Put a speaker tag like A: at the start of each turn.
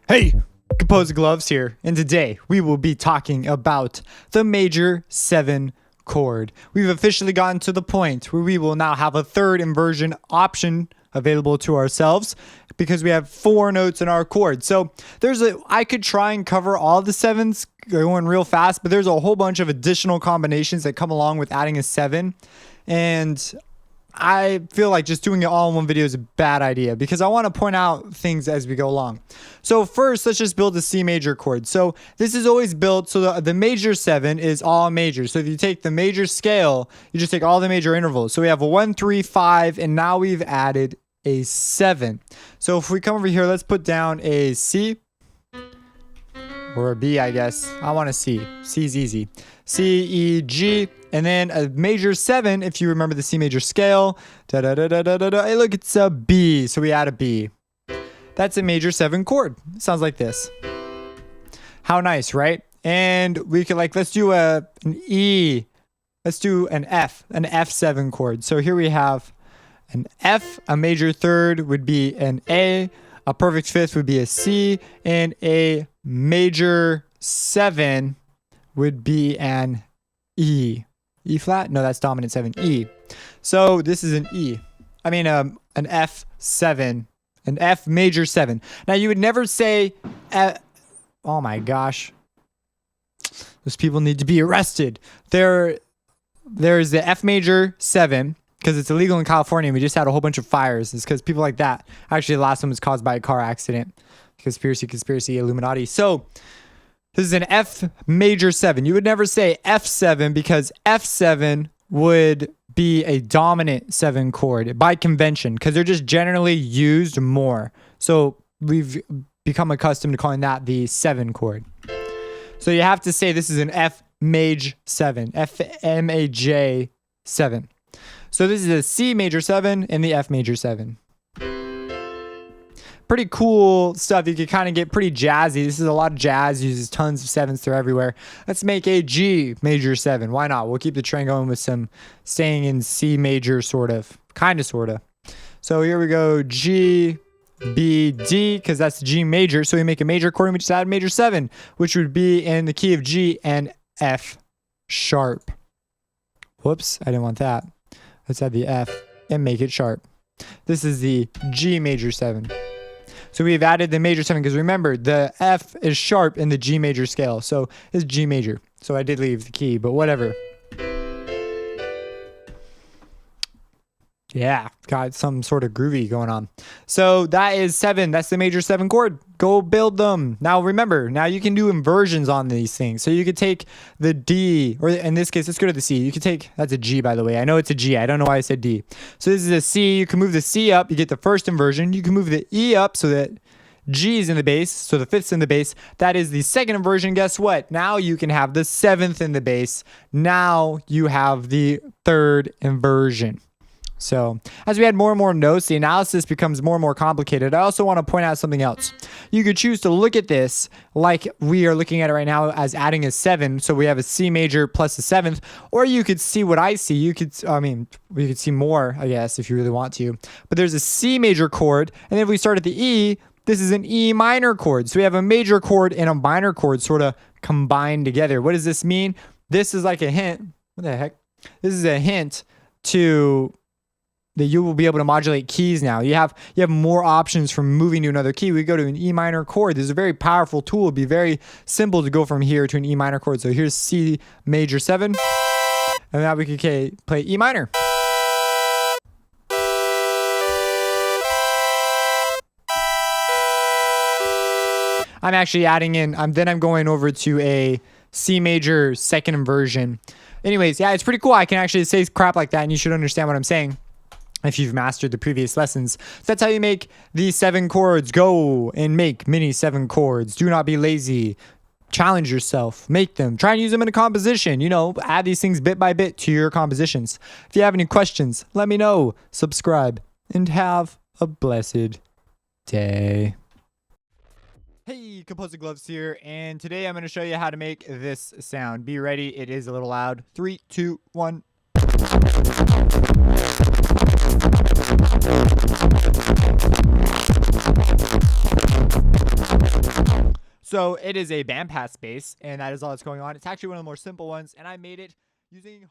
A: Hey, Composer Gloves here, and today we will be talking about the major 7 chord. We've officially gotten to the point where we will now have a third inversion option available to ourselves because we have 4 notes in our chord. So I could try and cover all the 7s going real fast, but there's a whole bunch of additional combinations that come along with adding a 7. And I feel like just doing it all in one video is a bad idea because I want to point out things as we go along. So first, let's just build a C major chord. So this is always built so the major 7 is all major. So if you take the major scale, you just take all the major intervals. So we have a 1, 3, 5, and now we've added a 7. So if we come over here, let's put down a C or a B, I guess. I want a C. C's easy. C, E, G, and then a major 7, if you remember the C major scale. Da, da, da, da, da, da, da. Hey, look, it's a B, so we add a B. That's a major 7 chord. Sounds like this. How nice, right? And we could let's do an E. Let's do an F, an F7 chord. So here we have an F, a major 3rd would be an A, a perfect 5th would be a C, and a major 7 would be an E. E flat? No, that's dominant 7. E. So this is an E. I mean, an F7. An F major 7. Now, you would never say... oh my gosh. Those people need to be arrested. There's the F major 7, because it's illegal in California, and we just had a whole bunch of fires. It's because people like that. Actually, the last one was caused by a car accident. Conspiracy, Illuminati. So... this is an F major 7. You would never say F7 because F7 would be a dominant 7 chord by convention because they're just generally used more. So we've become accustomed to calling that the 7 chord. So you have to say this is an F major 7, F M-A-J 7. So this is a C major 7 and the F major 7. Pretty cool stuff. You can kind of get pretty jazzy. This is a lot of jazz, uses tons of 7s through everywhere. Let's make a G major 7. Why not? We'll keep the trend going with some staying in C major, sort of. So here we go. G, B, D, because that's G major. So we make a major chord and we just add major 7, which would be in the key of G and F sharp. Whoops, I didn't want that. Let's add the F and make it sharp. This is the G major 7. So we've added the major 7 because remember the F is sharp in the G major scale. So it's G major. So I did leave the key, but whatever. Yeah, got some sort of groovy going on. So that is 7. That's the major 7 chord. Go build them. Now remember, now you can do inversions on these things. So you could take the D, or in this case, let's go to the C. You could take, that's a G by the way. I know it's a G. I don't know why I said D. So this is a C. You can move the C up. You get the first inversion. You can move the E up so that G is in the bass. So the 5th's in the bass. That is the second inversion. Guess what? Now you can have the 7th in the bass. Now you have the 3rd inversion. So as we add more and more notes, the analysis becomes more and more complicated. I also want to point out something else. You could choose to look at this like we are looking at it right now as adding a 7. So we have a C major plus a 7th, or you could see what I see. We could see more, I guess, if you really want to. But there's a C major chord. And then if we start at the E, this is an E minor chord. So we have a major chord and a minor chord sort of combined together. What does this mean? This is like a hint. What the heck? This is a hint to... that you will be able to modulate keys now. You have more options from moving to another key. We go to an E minor chord. This is a very powerful tool. It'd be very simple to go from here to an E minor chord. So here's C major 7. And now we can play E minor. I'm actually adding in, then I'm going over to a C major 2nd inversion. Anyways, yeah, it's pretty cool. I can actually say crap like that and you should understand what I'm saying if you've mastered the previous lessons. So that's how you make these 7 chords. Go and make mini 7 chords. Do not be lazy. Challenge yourself. Make them. Try and use them in a composition. You know, add these things bit by bit to your compositions. If you have any questions, let me know. Subscribe and have a blessed day. Hey, Composer Gloves here, and today I'm going to show you how to make this sound. Be ready. It is a little loud. 3, 2, 1. So it is a bandpass bass, and that is all that's going on. It's actually one of the more simple ones, and I made it using